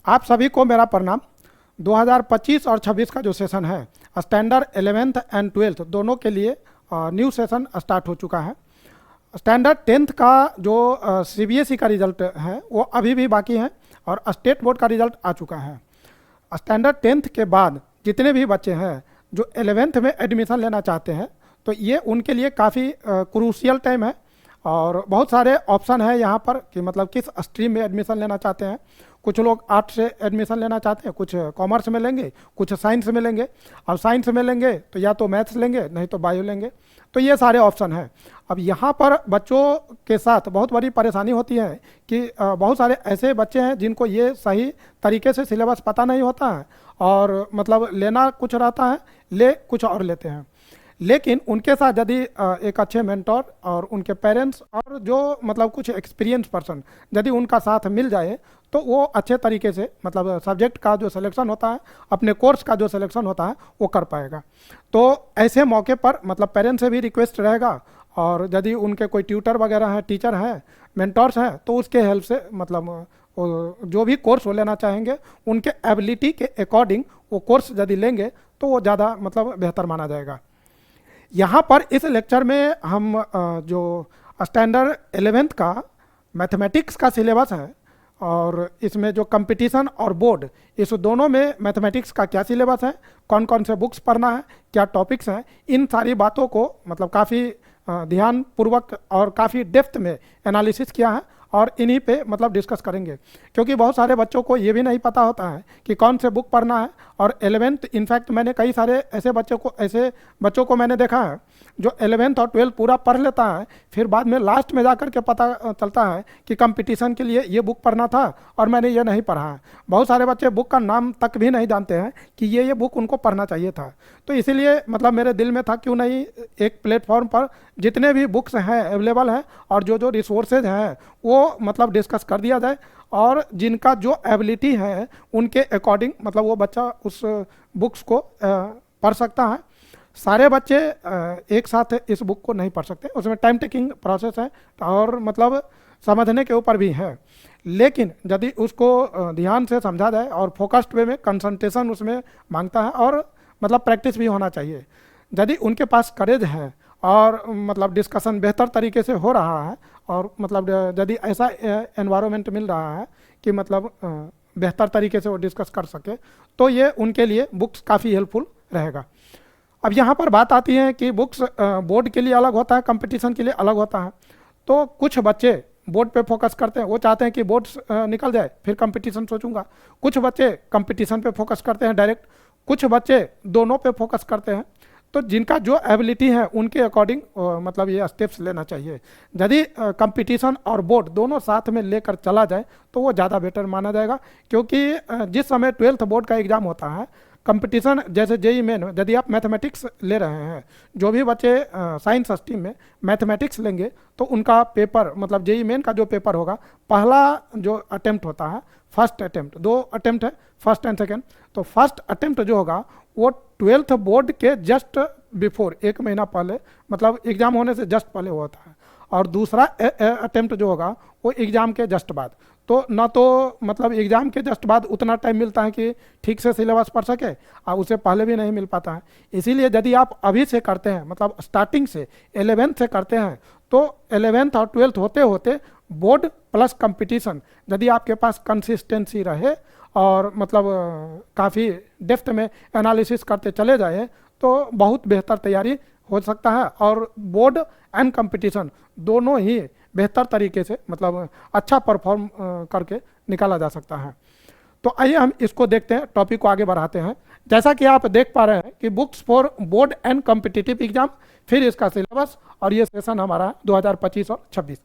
आप सभी को मेरा प्रणाम। 2025 और 26 का जो सेशन है, स्टैंडर्ड 11th एंड 12th दोनों के लिए न्यू सेशन स्टार्ट हो चुका है। स्टैंडर्ड 10th का जो सीबीएसई का रिजल्ट है वो अभी भी बाकी है और स्टेट बोर्ड का रिजल्ट आ चुका है। स्टैंडर्ड 10th के बाद जितने भी बच्चे हैं जो 11th में एडमिशन लेना चाहते हैं, तो ये उनके लिए काफ़ी क्रूशियल टाइम है और बहुत सारे ऑप्शन है यहाँ पर कि मतलब किस स्ट्रीम में एडमिशन लेना चाहते हैं। कुछ लोग आर्ट्स से एडमिशन लेना चाहते हैं, कुछ कॉमर्स में लेंगे, कुछ साइंस में लेंगे। और साइंस में लेंगे तो या तो मैथ्स लेंगे, नहीं तो बायो लेंगे। तो ये सारे ऑप्शन हैं। अब यहाँ पर बच्चों के साथ बहुत बड़ी परेशानी होती है कि बहुत सारे ऐसे बच्चे हैं जिनको ये सही तरीके से सिलेबस पता नहीं होता है और मतलब लेना कुछ रहता है, ले कुछ और लेते हैं। लेकिन उनके साथ यदि एक अच्छे मेंटोर और उनके पेरेंट्स और जो मतलब कुछ एक्सपीरियंस पर्सन यदि उनका साथ मिल जाए तो वो अच्छे तरीके से मतलब सब्जेक्ट का जो सिलेक्शन होता है, अपने कोर्स का जो सिलेक्शन होता है वो कर पाएगा। तो ऐसे मौके पर मतलब पेरेंट्स से भी रिक्वेस्ट रहेगा और यदि उनके कोई ट्यूटर वगैरह हैं, टीचर हैं, मेंटोर्स हैं, तो उसके हेल्प से मतलब जो भी कोर्स वो लेना चाहेंगे उनके एबिलिटी के अकॉर्डिंग वो कोर्स यदि लेंगे तो वो ज़्यादा मतलब बेहतर माना जाएगा। यहाँ पर इस लेक्चर में हम जो स्टैंडर्ड 11th का मैथमेटिक्स का सिलेबस है और इसमें जो कंपटीशन और बोर्ड, इस दोनों में मैथमेटिक्स का क्या सिलेबस है, कौन कौन से बुक्स पढ़ना है, क्या टॉपिक्स हैं, इन सारी बातों को मतलब काफ़ी ध्यानपूर्वक और काफ़ी डेप्थ में एनालिसिस किया है और इन्हीं पे मतलब डिस्कस करेंगे। क्योंकि बहुत सारे बच्चों को ये भी नहीं पता होता है कि कौन से बुक पढ़ना है। और 11th इनफैक्ट मैंने कई सारे ऐसे बच्चों को मैंने देखा है जो 11th और 12th पूरा पढ़ लेता है, फिर बाद में लास्ट में जाकर के पता चलता है कि कंपटीशन के लिए ये बुक पढ़ना था और मैंने ये नहीं पढ़ा है। बहुत सारे बच्चे बुक का नाम तक भी नहीं जानते हैं कि ये बुक उनको पढ़ना चाहिए था। तो इसीलिए मतलब मेरे दिल में था क्यों नहीं एक प्लेटफॉर्म पर जितने भी बुक्स हैं अवेलेबल हैं और जो रिसोर्सेज हैं वो मतलब डिस्कस कर दिया जाए और जिनका जो एबिलिटी है उनके अकॉर्डिंग मतलब वो बच्चा उस बुक्स को पढ़ सकता है। सारे बच्चे एक साथ इस बुक को नहीं पढ़ सकते, उसमें टाइम टेकिंग प्रोसेस है और मतलब समझने के ऊपर भी है। लेकिन यदि उसको ध्यान से समझा जाए और फोकस्ड वे में कंसंट्रेशन उसमें मांगता है और मतलब प्रैक्टिस भी होना चाहिए। यदि उनके पास करेज है और मतलब डिस्कशन बेहतर तरीके से हो रहा है और मतलब यदि ऐसा एनवायरनमेंट मिल रहा है कि मतलब बेहतर तरीके से वो डिस्कस कर सके, तो ये उनके लिए बुक्स काफ़ी हेल्पफुल रहेगा। अब यहाँ पर बात आती है कि बुक्स बोर्ड के लिए अलग होता है, कंपटीशन के लिए अलग होता है। तो कुछ बच्चे बोर्ड पे फोकस करते हैं, वो चाहते हैं कि बोर्ड निकल जाए फिर कंपटीशन सोचूंगा। कुछ बच्चे कंपटीशन पे फोकस करते हैं डायरेक्ट, कुछ बच्चे दोनों पे फोकस करते हैं। तो जिनका जो एबिलिटी है उनके अकॉर्डिंग मतलब ये स्टेप्स लेना चाहिए। यदि कंपटीशन और बोर्ड दोनों साथ में लेकर चला जाए तो वो ज़्यादा बेटर माना जाएगा। क्योंकि जिस समय 12th बोर्ड का एग्ज़ाम होता है, कंपटीशन जैसे जेई मेन, यदि आप मैथमेटिक्स ले रहे हैं, जो भी बच्चे साइंस स्ट्रीम में मैथमेटिक्स लेंगे तो उनका पेपर मतलब जेई मेन का जो पेपर होगा, पहला जो अटेम्प्ट होता है, फर्स्ट अटेम्प्ट, 2 अटेम्प्ट है फर्स्ट एंड सेकेंड। तो फर्स्ट अटेम्प्ट जो होगा वो 12th बोर्ड के जस्ट बिफोर, 1 महीना पहले मतलब एग्ज़ाम होने से जस्ट पहले होता है। और दूसरा अटेम्प्ट जो होगा वो एग्ज़ाम के जस्ट बाद। तो ना तो मतलब एग्ज़ाम के जस्ट बाद उतना टाइम मिलता है कि ठीक से सिलेबस पढ़ सके और उसे पहले भी नहीं मिल पाता है। इसीलिए यदि आप अभी से करते हैं मतलब स्टार्टिंग से 11th से करते हैं तो 11th और 12th होते होते बोर्ड प्लस कंपटीशन यदि आपके पास कंसिस्टेंसी रहे और मतलब काफ़ी डेप्थ में एनालिसिस करते चले जाए तो बहुत बेहतर तैयारी हो सकता है और बोर्ड एंड कंपटीशन दोनों ही बेहतर तरीके से मतलब अच्छा परफॉर्म करके निकाला जा सकता है। तो आइए हम इसको देखते हैं, टॉपिक को आगे बढ़ाते हैं। जैसा कि आप देख पा रहे हैं कि books for board and competitive exam, फिर इसका सिलेबस, और ये सेशन हमारा 2025 और 26।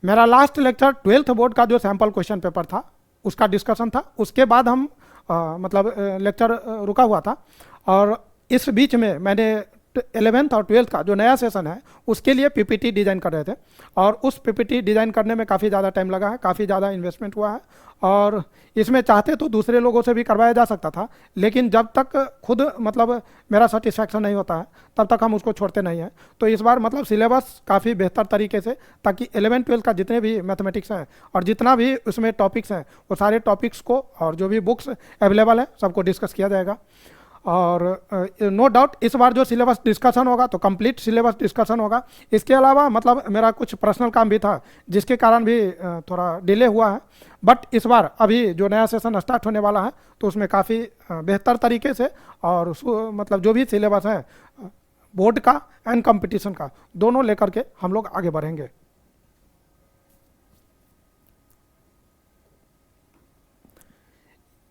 मेरा लास्ट लेक्चर 12th बोर्ड का जो सैम्पल क्वेश्चन पेपर था उसका डिस्कशन था। उसके बाद हम मतलब लेक्चर रुका हुआ था और इस बीच में मैंने 11th और 12th का जो नया सेशन है उसके लिए पीपीटी डिज़ाइन कर रहे थे, और उस पीपीटी डिज़ाइन करने में काफ़ी ज़्यादा टाइम लगा है, काफ़ी ज़्यादा इन्वेस्टमेंट हुआ है, और इसमें चाहते तो दूसरे लोगों से भी करवाया जा सकता था, लेकिन जब तक खुद मतलब मेरा सेटिस्फैक्शन नहीं होता है तब तक हम उसको छोड़ते नहीं हैं। तो इस बार मतलब सिलेबस काफ़ी बेहतर तरीके से, ताकि 11-12 का जितने भी मैथमेटिक्स हैं और जितना भी उसमें टॉपिक्स हैं वो सारे टॉपिक्स को और जो भी बुक्स अवेलेबल है सबको डिस्कस किया जाएगा। और नो डाउट इस बार जो सिलेबस डिस्कशन होगा तो कंप्लीट सिलेबस डिस्कशन होगा। इसके अलावा मतलब मेरा कुछ पर्सनल काम भी था जिसके कारण भी थोड़ा डिले हुआ है, बट इस बार अभी जो नया सेशन स्टार्ट होने वाला है तो उसमें काफ़ी बेहतर तरीके से और मतलब जो भी सिलेबस है बोर्ड का एंड कंपटीशन का दोनों लेकर के हम लोग आगे बढ़ेंगे।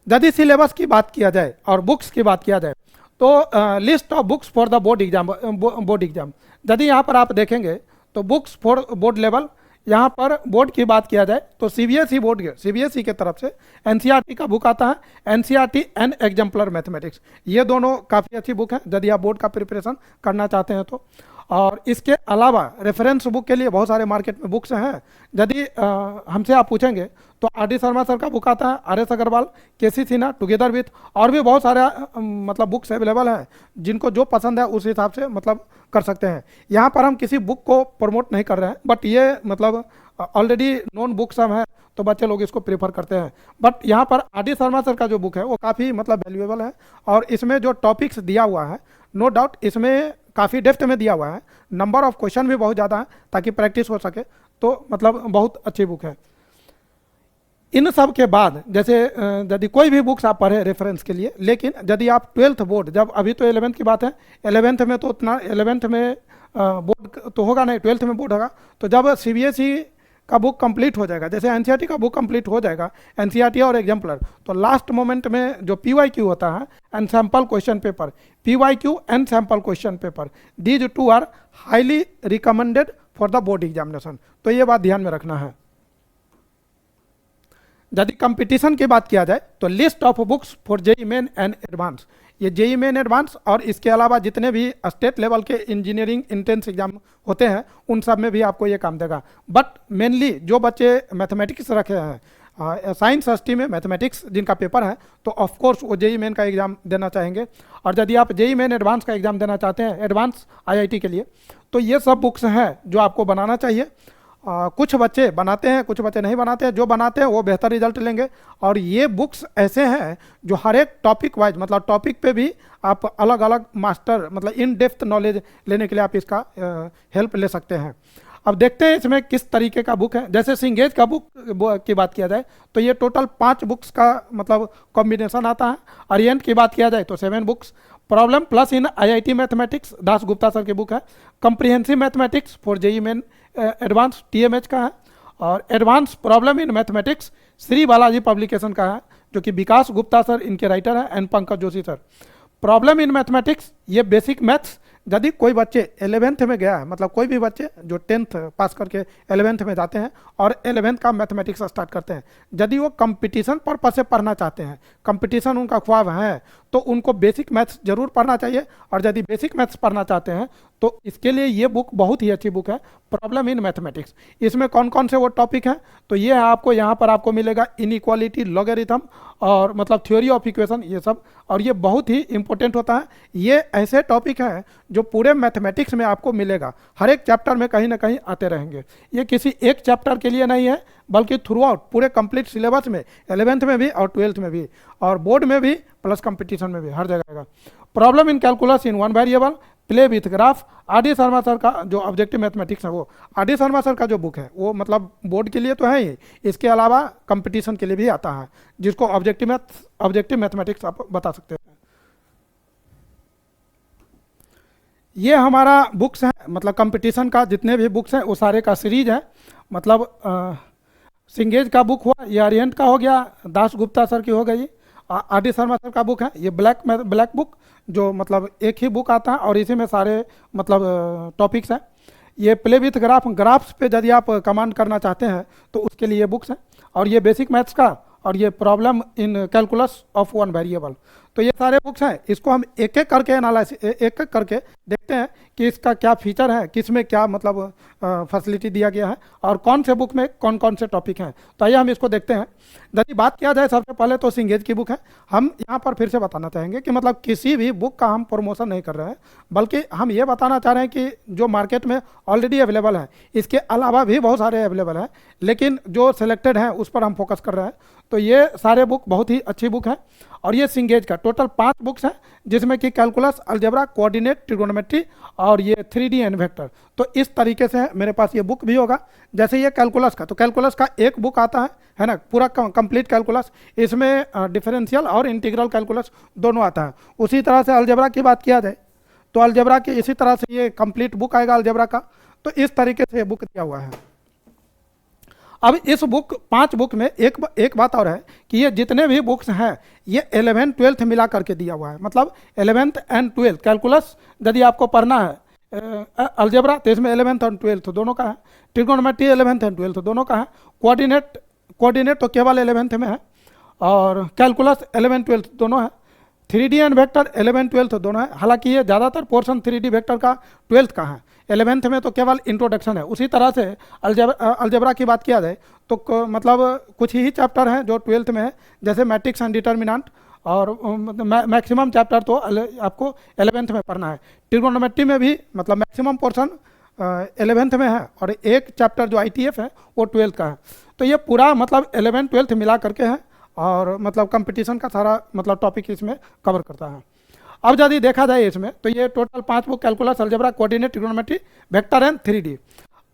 यदि सिलेबस की बात किया जाए और बुक्स की बात किया जाए तो list of books for the board exam यदि यहाँ पर आप देखेंगे तो बुक्स फॉर बोर्ड लेवल, यहाँ पर बोर्ड की बात किया जाए तो सीबीएसई बोर्ड के सीबीएसई के तरफ से एनसीईआरटी का बुक आता है, एनसीईआरटी एंड एग्जाम्पलर मैथमेटिक्स। ये दोनों काफ़ी अच्छी बुक है यदि आप बोर्ड का प्रिपरेशन करना चाहते हैं तो। और इसके अलावा रेफरेंस बुक के लिए बहुत सारे मार्केट में बुक्स हैं। यदि हमसे आप पूछेंगे तो आर डी शर्मा सर का बुक आता है, आर एस अग्रवाल, के सी सिन्हा टुगेदर विथ, और भी बहुत सारे मतलब बुक्स अवेलेबल हैं जिनको जो पसंद है उस हिसाब से मतलब कर सकते हैं। यहाँ पर हम किसी बुक को प्रमोट नहीं कर रहे हैं, बट ये मतलब ऑलरेडी नोन बुक सब है तो बच्चे लोग इसको प्रेफर करते हैं। बट यहाँ पर आर डी शर्मा सर का जो बुक है वो काफ़ी मतलब वैल्यूएबल है, और इसमें जो टॉपिक्स दिया हुआ है नो डाउट इसमें काफ़ी डेप्थ में दिया हुआ है, नंबर ऑफ क्वेश्चन भी बहुत ज़्यादा है ताकि प्रैक्टिस हो सके, तो मतलब बहुत अच्छी बुक है। इन सब के बाद जैसे यदि कोई भी बुक्स आप पढ़े रेफरेंस के लिए, लेकिन यदि आप 12th बोर्ड, जब अभी तो 11th की बात है, 11th में तो उतना 11th में बोर्ड तो होगा नहीं, 12th में बोर्ड होगा, तो जब सीबीएसई का बुक कंप्लीट हो जाएगा, जैसे एनसीईआरटी का बुक कंप्लीट हो जाएगा, एनसीईआरटी और एग्जाम्पलर, तो लास्ट मोमेंट में जो पीवाईक्यू होता है and sample question paper, PYQ and sample question paper, these two are highly recommended for the board examination. तो ये बात ध्यान में रखना है। यदि कंपटीशन की बात किया जाए तो list of books for JEE main and advance, ये जेईई मेन एडवांस और इसके अलावा जितने भी स्टेट लेवल के इंजीनियरिंग इंट्रेंस एग्जाम होते हैं उन सब में भी आपको ये काम देगा। बट मेनली जो बच्चे मैथमेटिक्स रखे हैं, साइंस स्ट्रीम में मैथमेटिक्स जिनका पेपर है, तो ऑफ कोर्स वो जेईई मेन का एग्जाम देना चाहेंगे। और यदि आप जेईई मेन एडवांस का एग्जाम देना चाहते हैं एडवांस आईआईटी के लिए, तो ये सब बुक्स हैं जो आपको बनाना चाहिए। कुछ बच्चे बनाते हैं, कुछ बच्चे नहीं बनाते हैं, जो बनाते हैं वो बेहतर रिजल्ट लेंगे। और ये बुक्स ऐसे हैं जो हर एक टॉपिक वाइज, मतलब टॉपिक पे भी आप अलग अलग मास्टर मतलब इन डेप्थ नॉलेज लेने के लिए आप इसका हेल्प ले सकते हैं। अब देखते हैं इसमें किस तरीके का बुक है। जैसे सिंगेज का बुक की बात किया जाए तो ये टोटल 5 बुक्स का मतलब कॉम्बिनेशन आता है। अरियंट की बात किया जाए तो 7 बुक्स। प्रॉब्लम प्लस इन IIT mathematics Das Gupta sir की बुक है। Comprehensive mathematics for JEE main advance TMH का है। और advance problem in mathematics Shri Balaji publication का है, जो कि विकास गुप्ता सर इनके राइटर हैं and Pankaj Joshi sir. Problem in mathematics ये बेसिक मैथ्स, यदि कोई बच्चे 11th में गया है, मतलब कोई भी बच्चे जो 10th पास करके 11th में जाते हैं और 11th का मैथमेटिक्स स्टार्ट करते हैं, यदि वो कंपटीशन पर्पस से पढ़ना चाहते हैं, कंपटीशन उनका ख्वाब है, तो उनको बेसिक मैथ्स जरूर पढ़ना चाहिए। और यदि बेसिक मैथ्स पढ़ना चाहते हैं तो इसके लिए ये बुक बहुत ही अच्छी बुक है, प्रॉब्लम इन मैथमेटिक्स। इसमें कौन कौन से वो टॉपिक हैं तो ये आपको यहाँ पर आपको मिलेगा इनइक्वालिटी, लॉगरिथम और मतलब थ्योरी ऑफ इक्वेशन, ये सब। और ये बहुत ही इंपॉर्टेंट होता है। ये ऐसे टॉपिक हैं जो पूरे मैथमेटिक्स में आपको मिलेगा, हर एक चैप्टर में कहीं ना कहीं आते रहेंगे। ये किसी एक चैप्टर के लिए नहीं है, बल्कि थ्रू आउट पूरे कंप्लीट सिलेबस में 11th में भी और 12th में भी और बोर्ड में भी प्लस कंपटीशन में भी हर जगह। Problem in calculus in one variable, play with graph, R D Sharma sir का जो ऑब्जेक्टिव मैथमेटिक्स है वो, आर डी शर्मा सर का जो बुक है वो मतलब बोर्ड के लिए तो है ही, इसके अलावा कंपटीशन के लिए भी आता है, जिसको ऑब्जेक्टिव मैथमेटिक्स आप बता सकते हैं। ये हमारा बुक्स है, मतलब कंपटीशन का जितने भी बुक्स हैं वो सारे का सीरीज है। मतलब सिंगेज का बुक हुआ, ये आर्यंट का हो गया, दास गुप्ता सर की हो गई, आर डी शर्मा सर का बुक है ये ब्लैक बुक, जो मतलब एक ही बुक आता है और इसी में सारे मतलब टॉपिक्स हैं। ये प्ले विथ ग्राफ्स पे यदि आप कमांड करना चाहते हैं तो उसके लिए बुक्स हैं। और ये बेसिक मैथ्स का और ये problem in calculus of one variable. तो ये सारे बुक्स हैं, इसको हम एक एक करके एनालिसिस, एक एक करके देखते हैं कि इसका क्या फीचर है, किस में क्या मतलब फैसिलिटी दिया गया है और कौन से बुक में कौन कौन से टॉपिक हैं। तो आइए हम इसको देखते हैं। यदि बात किया जाए सबसे पहले तो सिंगेज की बुक है। हम यहाँ पर फिर से बताना चाहेंगे कि मतलब किसी भी बुक का हम प्रमोशन नहीं कर रहे हैं, बल्कि हम ये बताना चाह रहे हैं कि जो मार्केट में ऑलरेडी अवेलेबल है, इसके अलावा भी बहुत सारे अवेलेबल हैं, लेकिन जो सिलेक्टेड हैं उस पर हम फोकस कर रहे हैं। तो ये सारे बुक बहुत ही अच्छी बुक है और ये सिंगेज का टोटल 5 बुक्स हैं, जिसमें कि कैलकुलस, अलजेब्रा, कोऑर्डिनेट, ट्रिगोनोमेट्री और ये 3D एंड वेक्टर। तो इस तरीके से मेरे पास ये बुक भी होगा। जैसे ये कैलकुलस का, तो कैलकुलस का एक बुक आता है ना, पूरा कंप्लीट कैलकुलस। इसमें डिफरेंशियल और इंटीग्रल कैलकुलस दोनों आता है। उसी तरह से अलजेब्रा की बात किया जाए तो अलजेब्रा की इसी तरह से ये कंप्लीट बुक आएगा अलजेब्रा का। तो इस तरीके से ये बुक दिया हुआ है। अब इस बुक 5 बुक में एक बात और है कि ये जितने भी बुक्स हैं ये 11th 12th मिला करके दिया हुआ है। मतलब 11th एंड 12th कैलकुलस यदि आपको पढ़ना है, अलजेब्रा तो इसमें 11th और 12th दोनों का है। ट्रिगोनोमेट्री 11th एंड 12th दोनों का है। कोऑर्डिनेट तो केवल 11th में है और कैलकुलस 11th 12th दोनों है। 3D and vector 11th 12th दोनों है। हालांकि ये ज़्यादातर पोर्शन 3D वेक्टर का 12th का है। 11th में तो केवल इंट्रोडक्शन है। उसी तरह से अलजेब्रा की बात किया जाए तो मतलब कुछ ही चैप्टर हैं जो 12th में है, जैसे मैट्रिक्स एंड डिटर्मिनेंट, और मैक्सिमम चैप्टर तो आपको 11th में पढ़ना है। ट्रिगोनोमेट्री में भी मतलब मैक्सिमम पोर्शन 11th में है और एक चैप्टर जो ITF है वो 12th का है। तो ये पूरा मतलब 11th 12th मिला करके है और मतलब कंपटीशन का सारा मतलब टॉपिक इसमें कवर करता है। अब यदि देखा जाए इसमें तो ये total 5 book calculus, algebra, coordinate, trigonometry, vector and 3D।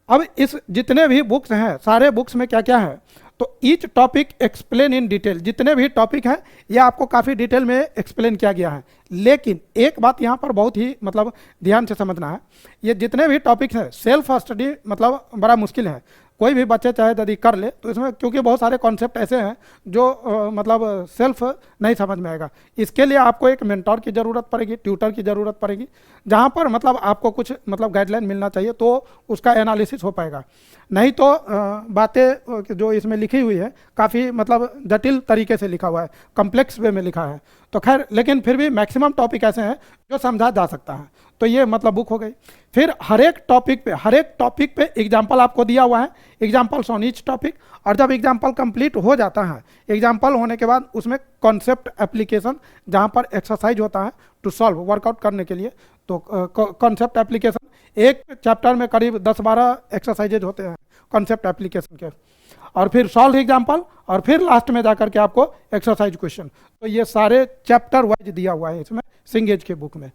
अब इस जितने भी बुक्स हैं सारे बुक्स में क्या क्या है तो each topic explain in detail. जितने भी टॉपिक हैं ये आपको काफ़ी डिटेल में एक्सप्लेन किया गया है। लेकिन एक बात यहाँ पर बहुत ही मतलब ध्यान से समझना है, ये जितने भी टॉपिक्स हैं सेल्फ स्टडी मतलब बड़ा मुश्किल है। कोई भी बच्चे चाहे यदि कर ले तो इसमें क्योंकि बहुत सारे कॉन्सेप्ट ऐसे हैं जो मतलब सेल्फ नहीं समझ में आएगा। इसके लिए आपको एक मेंटोर की ज़रूरत पड़ेगी, ट्यूटर की ज़रूरत पड़ेगी, जहाँ पर मतलब आपको कुछ मतलब गाइडलाइन मिलना चाहिए तो उसका एनालिसिस हो पाएगा। नहीं तो बातें जो इसमें लिखी हुई है काफ़ी मतलब जटिल तरीके से लिखा हुआ है, कम्प्लेक्स वे में लिखा है। तो खैर लेकिन फिर भी मैक्सिमम टॉपिक ऐसे हैं जो समझा जा सकता है। तो ये मतलब बुक हो गई। फिर हर एक टॉपिक पे एग्जाम्पल आपको दिया हुआ है, एग्जाम्पल्स ऑन ईच टॉपिक। और जब एग्जाम्पल कंप्लीट हो जाता है, एग्जाम्पल होने के बाद उसमें कॉन्सेप्ट एप्लीकेशन, जहाँ पर एक्सरसाइज होता है टू सॉल्व, वर्कआउट करने के लिए। तो कॉन्सेप्ट एप्लीकेशन एक चैप्टर में करीब 10-12 एक्सरसाइजेज होते हैं कॉन्सेप्ट एप्लीकेशन के, और फिर सॉल्व एग्जाम्पल, और फिर लास्ट में जाकर के आपको एक्सरसाइज क्वेश्चन। तो ये सारे चैप्टर वाइज दिया हुआ है इसमें सिंगेज के बुक में।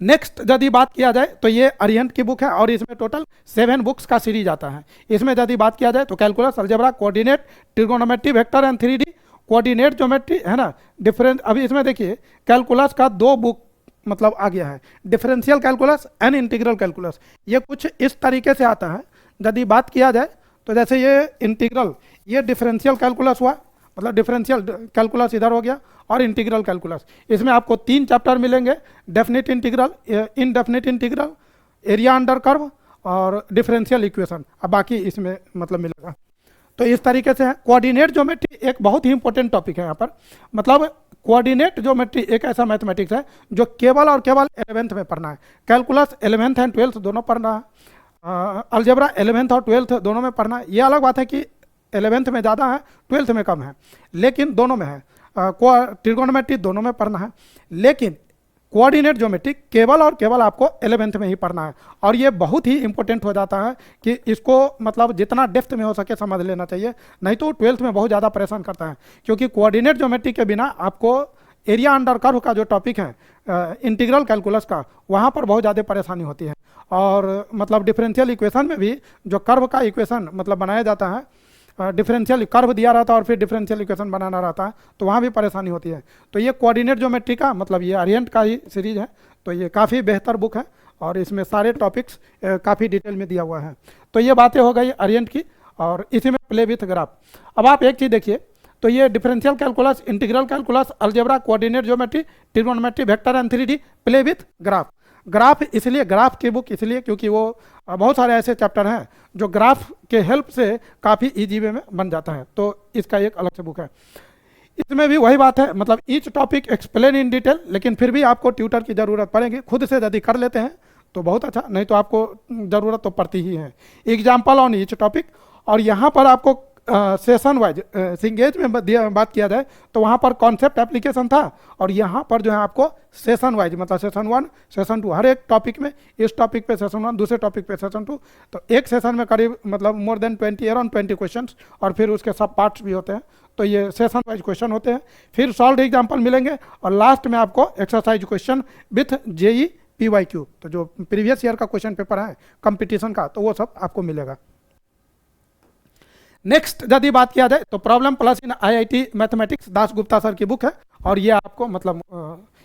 नेक्स्ट यदि बात किया जाए तो ये अरिहंत की बुक है और इसमें टोटल 7 बुक्स का सीरीज आता है। इसमें यदि बात किया जाए तो calculus, algebra, coordinate, trigonometry, vector and 3D, coordinate geometry है ना, डिफरेंस। अभी इसमें देखिए कैलकुलस का 2 बुक मतलब आ गया है, differential calculus and integral calculus. ये कुछ इस तरीके से आता है। यदि बात किया जाए तो जैसे ये इंटीग्रल, ये डिफरेंशियल कैलकुलस हुआ, मतलब डिफरेंशियल कैलकुलस इधर हो गया, और इंटीग्रल कैलकुलस। इसमें आपको 3 चैप्टर मिलेंगे, definite integral, indefinite integral, area under curve और डिफरेंशियल इक्वेशन। अब बाकी इसमें मतलब मिलेगा। तो इस तरीके से है। कोऑर्डिनेट ज्योमेट्री एक बहुत ही इंपॉर्टेंट टॉपिक है यहाँ पर। मतलब कोऑर्डिनेट ज्योमेट्री एक ऐसा मैथमेटिक्स है जो केवल और केवल 11th में पढ़ना है। कैलकुलस 11th एंड 12th दोनों पढ़ना है। अलजेब्रा 11th और 12th दोनों में पढ़ना है। ये अलग बात है कि 11th में ज़्यादा है, 12th में कम है, लेकिन दोनों में है। ट्रिगोनोमेट्री दोनों में पढ़ना है, लेकिन कोऑर्डिनेट ज्योमेट्री केवल और केवल आपको 11th में ही पढ़ना है। और ये बहुत ही इंपॉर्टेंट हो जाता है कि इसको मतलब जितना डेप्थ में हो सके समझ लेना चाहिए, नहीं तो 12th में बहुत ज़्यादा परेशान करता है। क्योंकि कोऑर्डिनेट ज्योमेट्री के बिना आपको एरिया अंडर कर्व का जो टॉपिक है इंटीग्रल कैलकुलस का, वहाँ पर बहुत ज़्यादा परेशानी होती है। और मतलब डिफरेंशियल इक्वेशन में भी जो कर्व का इक्वेशन मतलब बनाया जाता है, डिफरेंशियल कर्व दिया रहता है और फिर डिफरेंशियल इक्वेशन बनाना रहता है, तो वहाँ भी परेशानी होती है। तो ये कोऑर्डिनेट ज्योमेट्री का मतलब ये अरिहंत का ही सीरीज है। तो ये काफ़ी बेहतर बुक है और इसमें सारे टॉपिक्स काफ़ी डिटेल में दिया हुआ है। तो ये बातें हो गई अरिहंत की, और इसी में प्ले विथ ग्राफ। अब आप एक चीज़ देखिए, तो ये differential calculus, integral calculus, algebra, coordinate geometry, trigonometry, vector and 3D, play with graph. Graph इसलिए, ग्राफ की बुक इसलिए क्योंकि वो बहुत सारे ऐसे चैप्टर हैं जो ग्राफ के हेल्प से काफ़ी ईजी वे में बन जाता है, तो इसका एक अलग से बुक है। इसमें भी वही बात है, मतलब each topic explain in detail, लेकिन फिर भी आपको ट्यूटर की ज़रूरत पड़ेगी। खुद से यदि कर लेते हैं तो बहुत अच्छा, नहीं तो आपको ज़रूरत तो पड़ती ही है। एग्जाम्पल ऑन ईच टॉपिक, और यहाँ पर आपको सेशन वाइज सिंगेज में बात किया जाए तो वहाँ पर कॉन्सेप्ट एप्लीकेशन था, और यहाँ पर जो है आपको सेशन वाइज, मतलब सेशन 1 सेशन 2, हर एक टॉपिक में, इस टॉपिक पे सेशन 1, दूसरे टॉपिक पे सेशन 2, तो एक सेशन में करीब मतलब मोर देन 20 अराउंड 20 क्वेश्चंस, और फिर उसके सब पार्ट्स भी होते हैं, तो ये सेशन वाइज क्वेश्चन होते हैं। फिर सॉल्व एग्जाम्पल मिलेंगे, और लास्ट में आपको exercise question with JEE PYQ, तो जो प्रीवियस ईयर का क्वेश्चन पेपर है कंपटीशन का, तो वो सब आपको मिलेगा। नेक्स्ट यदि बात किया जाए तो प्रॉब्लम प्लस इन IIT mathematics, Das Gupta sir की बुक है, और ये आपको मतलब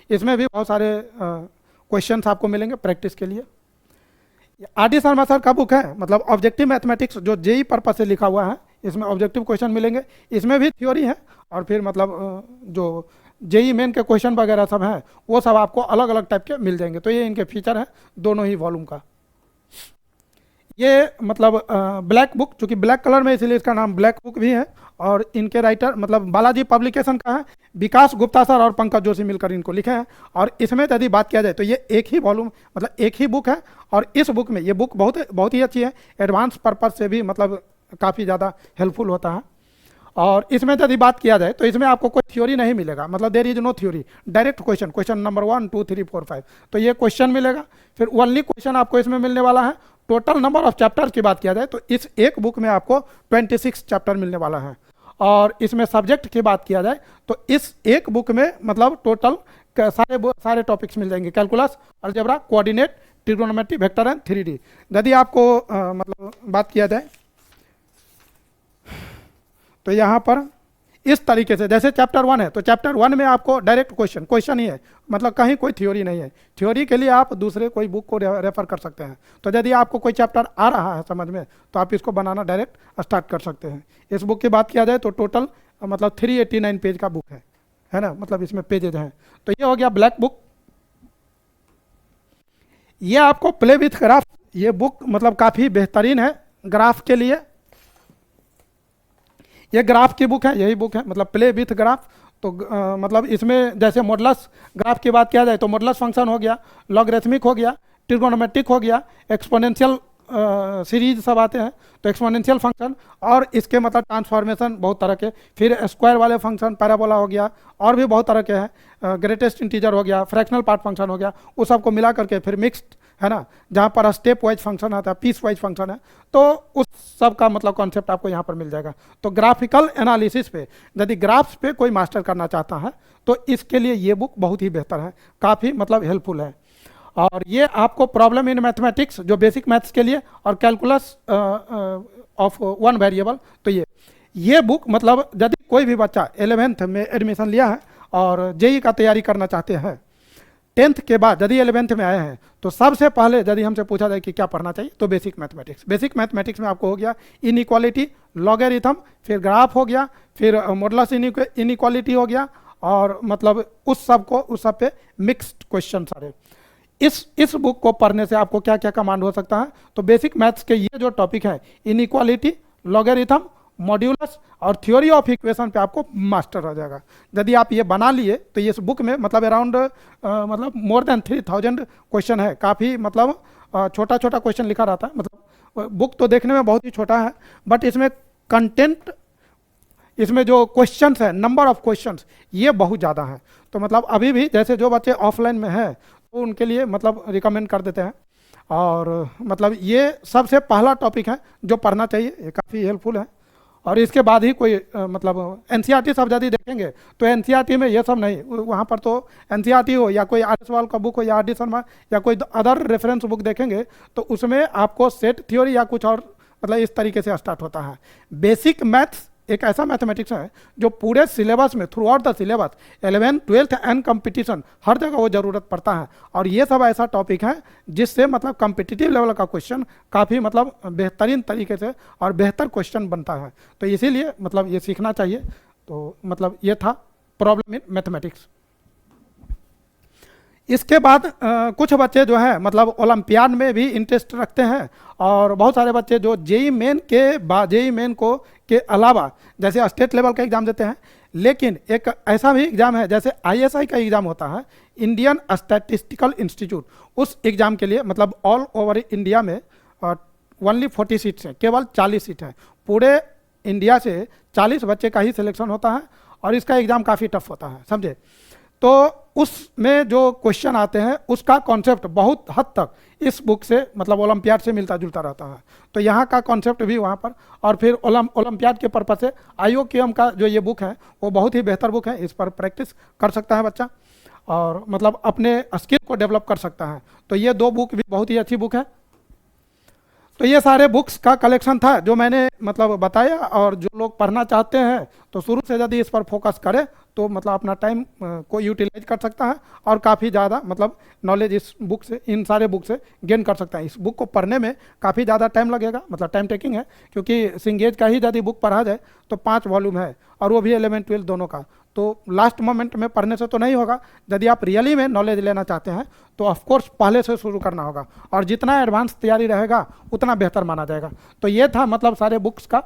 इसमें भी बहुत सारे क्वेश्चंस आपको मिलेंगे प्रैक्टिस के लिए। RD शर्मा सर का बुक है, मतलब ऑब्जेक्टिव मैथमेटिक्स, जो जेई पर्पज से लिखा हुआ है, इसमें ऑब्जेक्टिव क्वेश्चन मिलेंगे, इसमें भी थ्योरी है, और फिर मतलब जो जेई मेन के क्वेश्चन वगैरह सब हैं वो सब आपको अलग अलग टाइप के मिल जाएंगे। तो ये इनके फीचर हैं दोनों ही वॉल्यूम का। ये मतलब ब्लैक बुक, चूँकि ब्लैक कलर में इसलिए इसका नाम ब्लैक बुक भी है, और इनके राइटर मतलब बालाजी पब्लिकेशन का है, विकास गुप्ता सर और पंकज जोशी मिलकर इनको लिखे हैं। और इसमें यदि बात किया जाए तो ये एक ही वॉल्यूम, मतलब एक ही बुक है, और इस बुक में ये बुक बहुत ही अच्छी है, एडवांस पर्पज से भी मतलब काफ़ी ज़्यादा हेल्पफुल होता है। और इसमें यदि बात किया जाए तो इसमें आपको कोई थ्योरी नहीं मिलेगा, मतलब there is no theory, direct question, question number 1 2 3 4 5, तो ये क्वेश्चन मिलेगा। फिर ओनली क्वेश्चन आपको इसमें मिलने वाला है। टोटल नंबर ऑफ चैप्टर की बात किया जाए तो इस एक बुक में आपको 26 चैप्टर मिलने वाला है। और इसमें सब्जेक्ट की बात किया जाए तो इस एक बुक में मतलब टोटल सारे टॉपिक्स मिल जाएंगे, calculus, algebra, coordinate, trigonometry, vector and 3D। यदि आपको मतलब बात किया जाए तो यहाँ पर इस तरीके से, जैसे चैप्टर 1 है तो चैप्टर 1 में आपको डायरेक्ट क्वेश्चन ही है, मतलब कहीं कोई थ्योरी नहीं है। थ्योरी के लिए आप दूसरे कोई बुक को रेफर कर सकते हैं। तो यदि आपको कोई चैप्टर आ रहा है समझ में तो आप इसको बनाना डायरेक्ट स्टार्ट कर सकते हैं। इस बुक की बात किया जाए तो टोटल मतलब 389 पेज का बुक है ना, मतलब इसमें पेजेज हैं। तो ये हो गया ब्लैक बुक। ये आपको प्ले विथ ग्राफ, ये बुक मतलब काफ़ी बेहतरीन है ग्राफ के लिए। ये ग्राफ की बुक है, यही बुक है, मतलब प्ले विथ ग्राफ। तो मतलब इसमें जैसे मॉडुलस ग्राफ की बात किया जाए तो मॉडुलस फंक्शन हो गया, लॉगरिथमिक हो गया, ट्रिग्नोमेट्रिक हो गया, एक्सपोनेंशियल सीरीज सब आते हैं, तो एक्सपोनेंशियल फंक्शन, और इसके मतलब ट्रांसफॉर्मेशन बहुत तरह के, फिर स्क्वायर वाले फंक्शन, पैराबोला हो गया, और भी बहुत तरह के हैं, ग्रेटेस्ट इंटीजर हो गया, फ्रैक्शनल पार्ट फंक्शन हो गया, वो सबको मिला करके फिर मिक्स्ड है ना, जहाँ पर स्टेप वाइज फंक्शन आता है, पीस वाइज फंक्शन है, तो उस सब का मतलब कॉन्सेप्ट आपको यहाँ पर मिल जाएगा। तो ग्राफिकल एनालिसिस पे यदि ग्राफ्स पे कोई मास्टर करना चाहता है तो इसके लिए ये बुक बहुत ही बेहतर है, काफ़ी मतलब हेल्पफुल है। और ये आपको प्रॉब्लम इन मैथमेटिक्स जो बेसिक मैथ्स के लिए, और कैलकुलस ऑफ 1 वेरिएबल, तो ये बुक मतलब यदि कोई भी बच्चा 11th में एडमिशन लिया है और जेई का तैयारी करना चाहते हैं, 10th के बाद यदि 11th में आए हैं तो सबसे पहले यदि हमसे पूछा जाए कि क्या पढ़ना चाहिए तो बेसिक मैथमेटिक्स। बेसिक मैथमेटिक्स में आपको हो गया इनइक्वालिटी, लॉगरिथम, फिर ग्राफ हो गया, फिर मॉडुलस इनइक्वालिटी हो गया, और मतलब उस सब पे मिक्स्ड क्वेश्चन सारे। इस बुक को पढ़ने से आपको क्या क्या कमांड हो सकता है, तो बेसिक मैथ्स के ये जो टॉपिक है, इनइक्वालिटी, लॉगरिथम, मॉड्यूलस और थ्योरी ऑफ इक्वेशन पे आपको मास्टर हो जाएगा। यदि आप ये बना लिए तो इस बुक में मतलब अराउंड मतलब मोर देन 3000 क्वेश्चन है, काफ़ी मतलब छोटा छोटा क्वेश्चन लिखा रहता है, मतलब बुक तो देखने में बहुत ही छोटा है, बट इसमें कंटेंट, इसमें जो क्वेश्चंस है, नंबर ऑफ क्वेश्चंस ये बहुत ज़्यादा है। तो मतलब अभी भी जैसे जो बच्चे ऑफलाइन में हैं तो उनके लिए मतलब रिकमेंड कर देते हैं। और मतलब ये सबसे पहला टॉपिक है जो पढ़ना चाहिए, ये काफ़ी हेल्पफुल है। और इसके बाद ही कोई मतलब एनसीईआरटी सब यदि देखेंगे तो एनसीईआरटी में ये सब नहीं, वहाँ पर तो एनसीईआरटी हो या कोई आर्यसवाल का बुक हो या RD शर्मा या कोई अदर रेफरेंस बुक देखेंगे तो उसमें आपको सेट थ्योरी या कुछ और मतलब इस तरीके से स्टार्ट होता है। बेसिक मैथ्स एक ऐसा मैथमेटिक्स है जो पूरे सिलेबस में, throughout the syllabus, 11th 12th and competition हर जगह वो ज़रूरत पड़ता है। और ये सब ऐसा टॉपिक है जिससे मतलब कम्पिटिटिव लेवल का क्वेश्चन काफ़ी मतलब बेहतरीन तरीके से और बेहतर क्वेश्चन बनता है। तो इसीलिए मतलब ये सीखना चाहिए। तो मतलब ये था प्रॉब्लम इन मैथमेटिक्स। इसके बाद कुछ बच्चे जो हैं मतलब ओलंपियाड में भी इंटरेस्ट रखते हैं, और बहुत सारे बच्चे जो जेई मेन के बाद जेई मेन को के अलावा जैसे स्टेट लेवल का एग्ज़ाम देते हैं, लेकिन एक ऐसा भी एग्ज़ाम है जैसे आईएसआई का एग्ज़ाम होता है, इंडियन स्टैटिस्टिकल इंस्टीट्यूट, उस एग्ज़ाम के लिए मतलब ऑल ओवर इंडिया में ओनली 40 सीट्स हैं, केवल 40 सीट हैं, पूरे इंडिया से 40 बच्चे का ही सिलेक्शन होता है, और इसका एग्ज़ाम काफ़ी टफ होता है, समझे। तो उसमें जो क्वेश्चन आते हैं उसका कॉन्सेप्ट बहुत हद तक इस बुक से मतलब ओलंपियाड से मिलता जुलता रहता है, तो यहाँ का कॉन्सेप्ट भी वहाँ पर, और फिर ओलंपियाड के पर्पज से IOQM का जो ये बुक है वो बहुत ही बेहतर बुक है, इस पर प्रैक्टिस कर सकता है बच्चा और मतलब अपने स्किल को डेवलप कर सकता है। तो ये दो बुक भी बहुत ही अच्छी बुक है। तो ये सारे बुक्स का कलेक्शन था जो मैंने मतलब बताया, और जो लोग पढ़ना चाहते हैं तो शुरू से यदि इस पर फोकस करें तो मतलब अपना टाइम को यूटिलाइज कर सकता है और काफ़ी ज़्यादा मतलब नॉलेज इस बुक से, इन सारे बुक से गेन कर सकता है। इस बुक को पढ़ने में काफ़ी ज़्यादा टाइम लगेगा, मतलब टाइम टेकिंग है, क्योंकि सिंगेज का ही यदि बुक पढ़ा जाए तो 5 वॉल्यूम है, और वो भी 11-12 दोनों का, तो लास्ट मोमेंट में पढ़ने से तो नहीं होगा। यदि आप रियली में नॉलेज लेना चाहते हैं तो ऑफकोर्स पहले से शुरू करना होगा, और जितना एडवांस तैयारी रहेगा उतना बेहतर माना जाएगा। तो ये था मतलब सारे बुक्स का।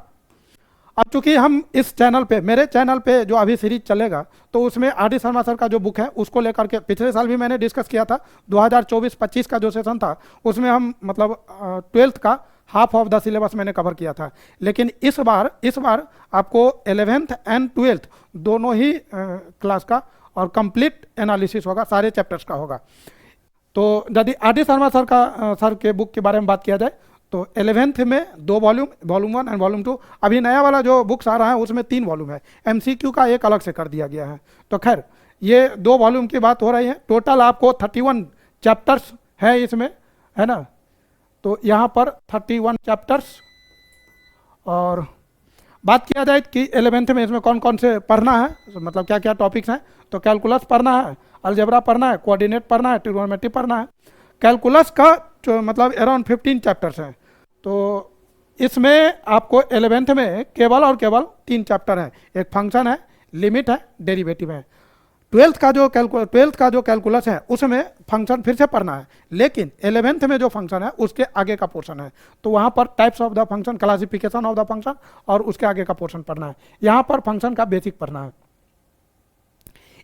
अब चूंकि हम इस चैनल पे, मेरे चैनल पे जो अभी सीरीज चलेगा, तो उसमें RD शर्मा सर का जो बुक है उसको लेकर के पिछले साल भी मैंने डिस्कस किया था, 2024-25 का जो सेशन था उसमें हम मतलब 12th का हाफ ऑफ द सिलेबस मैंने कवर किया था। लेकिन इस बार आपको 11th एंड 12th दोनों ही क्लास का और कंप्लीट एनालिसिस होगा, सारे चैप्टर्स का होगा। तो यदि RD शर्मा सर के बुक के बारे में बात किया जाए तो 11th में 2 वॉल्यूम, वॉल्यूम 1 एंड वॉल्यूम 2, अभी नया वाला जो बुक्स आ रहा है उसमें 3 वॉल्यूम है, MCQ का एक अलग से कर दिया गया है। तो खैर ये 2 वॉल्यूम की बात हो रही है, टोटल आपको 31 चैप्टर्स है इसमें, है ना। तो यहाँ पर 31 चैप्टर्स, और बात किया जाए कि 11th में इसमें कौन कौन से पढ़ना है, मतलब क्या क्या टॉपिक्स हैं, तो कैलकुलस पढ़ना है, अलजेब्रा पढ़ना है, कोऑर्डिनेट पढ़ना है, ट्रिग्नोमेट्री पढ़ना है। कैलकुलस का मतलब अराउंड 15 चैप्टर्स हैं, तो इसमें आपको 11th में केवल और केवल 3 चैप्टर हैं, एक फंक्शन है, लिमिट है, डेरिवेटिव है। 12th का जो कैलकुलस है उसमें फंक्शन फिर से पढ़ना है, लेकिन 11th में जो फंक्शन है उसके आगे का पोर्शन है, तो वहाँ पर types of the function, classification of the function, और उसके आगे का पोर्शन पढ़ना है। यहाँ पर फंक्शन का बेसिक पढ़ना है।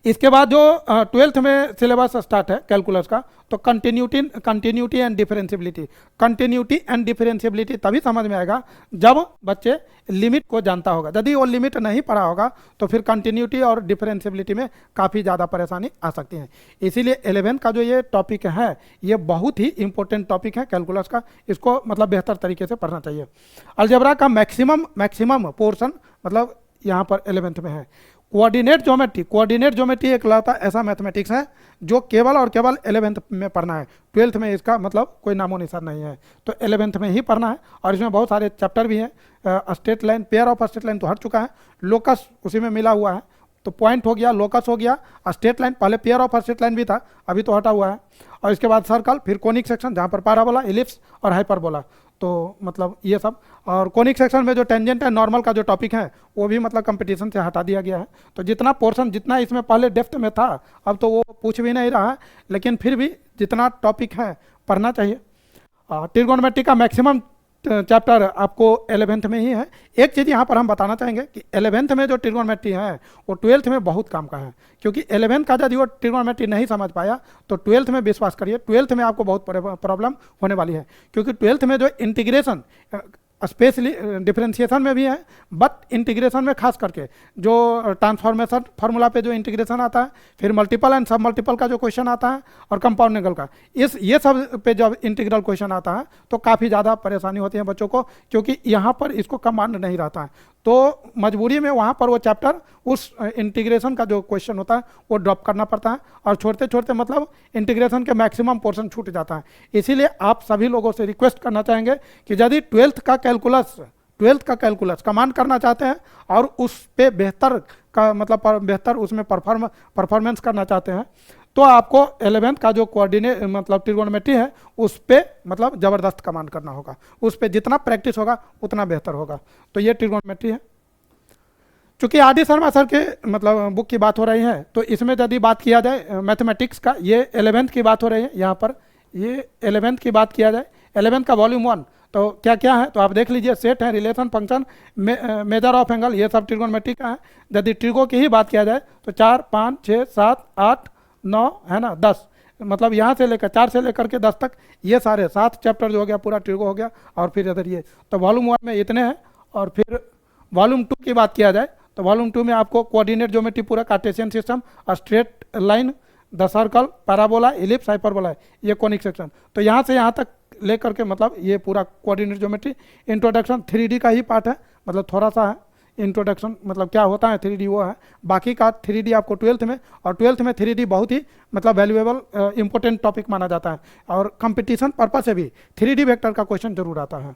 इसके बाद जो 12th में सिलेबस स्टार्ट है कैलकुलस का, तो continuity and differentiability. Continuity and differentiability तभी समझ में आएगा जब बच्चे लिमिट को जानता होगा। यदि वो लिमिट नहीं पढ़ा होगा तो फिर कंटिन्यूटी और डिफरेंशियबिलिटी में काफ़ी ज़्यादा परेशानी आ सकती है। इसीलिए 11th का जो ये टॉपिक है ये बहुत ही इंपॉर्टेंट टॉपिक है कैलकुलस का, इसको मतलब बेहतर तरीके से पढ़ना चाहिए। अलजेब्रा का मैक्सिमम पोर्शन मतलब यहाँ पर 11th में है। कोऑर्डिनेट ज्योमेट्री एक लौता ऐसा मैथमेटिक्स है जो केवल और केवल 11th में पढ़ना है, 12th में इसका मतलब कोई नामो निशान नहीं है, तो 11th में ही पढ़ना है। और इसमें बहुत सारे चैप्टर भी हैं, straight line, pair of straight line तो हट चुका है, लोकस उसी में मिला हुआ है, तो पॉइंट हो गया, लोकस हो गया, स्ट्रेट लाइन, पहले पेयर ऑफ स्ट्रेट लाइन भी था, अभी तो हटा हुआ है, और इसके बाद सर्कल, फिर कोनिक सेक्शन जहाँ पर पैराबोला, इलिप्स और हाइपरबोला, तो मतलब ये सब। और कोनिक सेक्शन में जो टेंजेंट है, नॉर्मल का जो टॉपिक है वो भी मतलब कंपटीशन से हटा दिया गया है। तो जितना पोर्शन जितना इसमें पहले डेप्थ में था अब तो वो पूछ भी नहीं रहा है, लेकिन फिर भी जितना टॉपिक है पढ़ना चाहिए। ट्रिग्नोमेट्री का मैक्सिमम चैप्टर आपको 11th में ही है। एक चीज़ यहाँ पर हम बताना चाहेंगे कि 11th में जो ट्रिग्नोमेट्री है वो 12th में बहुत काम का है, क्योंकि 11th का यदि वो ट्रिग्नोमेट्री नहीं समझ पाया तो 12th में विश्वास करिए 12th में आपको बहुत प्रॉब्लम होने वाली है, क्योंकि 12th में जो इंटीग्रेशन स्पेशली डिफरेंशिएशन में भी है, बट इंटीग्रेशन में खास करके जो ट्रांसफॉर्मेशन फार्मूला पे जो इंटीग्रेशन आता है, फिर मल्टीपल एंड सब मल्टीपल का जो क्वेश्चन आता है, और कंपाउंड एंगल का, ये सब पे जब इंटीग्रल क्वेश्चन आता है तो काफ़ी ज़्यादा परेशानी होती है बच्चों को, क्योंकि यहाँ पर इसको कमांड नहीं रहता है, तो मजबूरी में वहाँ पर वो चैप्टर उस इंटीग्रेशन का जो क्वेश्चन होता है वो ड्रॉप करना पड़ता है, और छोड़ते छोड़ते मतलब इंटीग्रेशन के मैक्सिमम पोर्शन छूट जाता है। इसीलिए आप सभी लोगों से रिक्वेस्ट करना चाहेंगे कि यदि 12th का कैलकुलस कमांड करना चाहते हैं और उस पे बेहतर का मतलब बेहतर उसमें परफॉर्मेंस करना चाहते हैं, तो आपको 11th का जो कोऑर्डिनेट मतलब ट्रिग्नोमेट्री है उस पे मतलब ज़बरदस्त कमांड करना होगा, उस पे जितना प्रैक्टिस होगा उतना बेहतर होगा। तो ये ट्रिग्नोमेट्री है। चूंकि आर डी शर्मा सर के मतलब बुक की बात हो रही है, तो इसमें यदि बात किया जाए मैथमेटिक्स का, ये 11th की बात हो रही है यहाँ पर, ये 11th की बात किया जाए, 11th का वॉल्यूम 1, तो क्या क्या है तो आप देख लीजिए, सेट है, relation, function, measure of angle, ये सब ट्रिगोनोमेट्री का है। यदि ट्रिगो की ही बात किया जाए तो 4, 5, 6, 7, 8, 9 है ना, 10, मतलब यहाँ से लेकर 4 से लेकर के 10 तक ये सारे 7 चैप्टर जो हो गया पूरा ट्रिगो हो गया। और फिर इधर ये तो वॉल्यूम 1 में इतने हैं। और फिर वॉल्यूम 2 की बात किया जाए तो वॉल्यूम 2 में आपको कोऑर्डिनेट ज्योमेट्री पूरा, Cartesian system, straight line, the circle, parabola, ellipse, hyperbola, ये कॉनिक सेक्शन, तो यहाँ से यहाँ तक लेकर के मतलब ये पूरा कोऑर्डिनेट ज्योमेट्री। इंट्रोडक्शन 3D का ही पार्ट है, मतलब थोड़ा सा है इंट्रोडक्शन, मतलब क्या होता है 3D वो है, बाकी का 3D आपको 12th में, और 12th में 3D बहुत ही मतलब वैल्यूएबल इंपॉर्टेंट टॉपिक माना जाता है। और कंपटीशन पर्पस से भी 3D वेक्टर का क्वेश्चन जरूर आता है।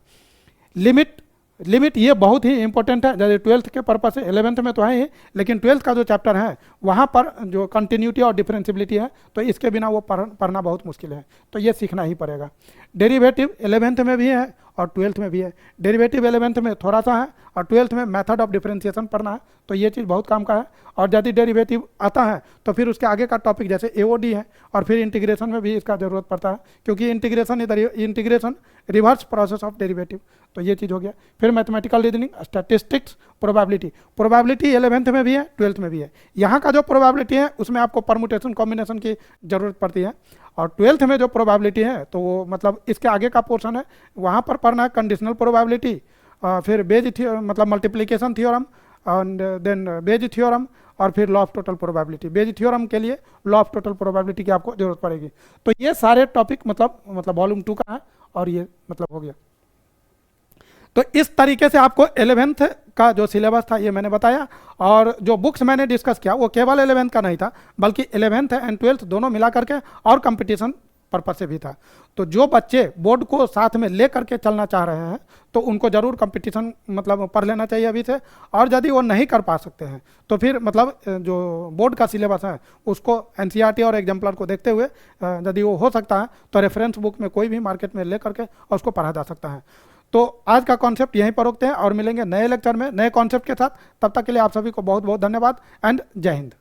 लिमिट ये बहुत ही इंपॉर्टेंट है, जैसे 12th के पर्पस से, 11th में तो है ही, लेकिन 12th का जो चैप्टर है वहाँ पर जो कंटिन्यूटी और डिफरेंशिबिलिटी है, तो इसके बिना वो पढ़ना बहुत मुश्किल है, तो ये सीखना ही पड़ेगा। डेरिवेटिव 11th में भी है और 12th में भी है। डेरिवेटिव 11th में थोड़ा सा है और 12th में मेथड ऑफ डिफरेंशिएशन पढ़ना है, तो ये चीज़ बहुत काम का है। और यदि डेरिवेटिव आता है तो फिर उसके आगे का टॉपिक जैसे एओडी है, और फिर इंटीग्रेशन में भी इसका ज़रूरत पड़ता है, क्योंकि integration reverse process of derivative, तो ये चीज़ हो गया। फिर mathematical reasoning, statistics, probability 11th में भी है, 12th में भी है। यहाँ का जो प्रोबेबिलिटी है उसमें आपको परमुटेशन कॉम्बिनेशन की ज़रूरत पड़ती है। और 12th में जो प्रोबेबिलिटी है तो वो मतलब इसके आगे का पोर्शन है, वहाँ पर पढ़ना है कंडीशनल प्रोबेबिलिटी, फिर मतलब multiplication theorem, and then Bayes theorem, और फिर law of total probability. Bayes theorem के लिए लॉ ऑफ टोटल प्रोबेबिलिटी की आपको जरूरत पड़ेगी। तो ये सारे टॉपिक मतलब वॉल्यूम 2 का है, और ये मतलब हो गया। तो इस तरीके से आपको 11th का जो सिलेबस था ये मैंने बताया, और जो बुक्स मैंने डिस्कस किया वो केवल 11th का नहीं था, बल्कि 11th एंड 12th दोनों मिला करके और कंपटीशन पर्पस से भी था। तो जो बच्चे बोर्ड को साथ में ले करके चलना चाह रहे हैं तो उनको ज़रूर कंपटीशन मतलब पढ़ लेना चाहिए अभी से। और यदि वो नहीं कर पा सकते हैं तो फिर मतलब जो बोर्ड का सिलेबस है उसको एनसीईआरटी और एग्जाम्पलर को देखते हुए यदि वो हो सकता है तो रेफरेंस बुक में कोई भी मार्केट में ले करके और उसको पढ़ा जा सकता है। तो आज का कॉन्सेप्ट यहीं पर रोकते हैं और मिलेंगे नए लेक्चर में नए कॉन्सेप्ट के साथ। तब तक के लिए आप सभी को बहुत बहुत धन्यवाद एंड जय हिंद।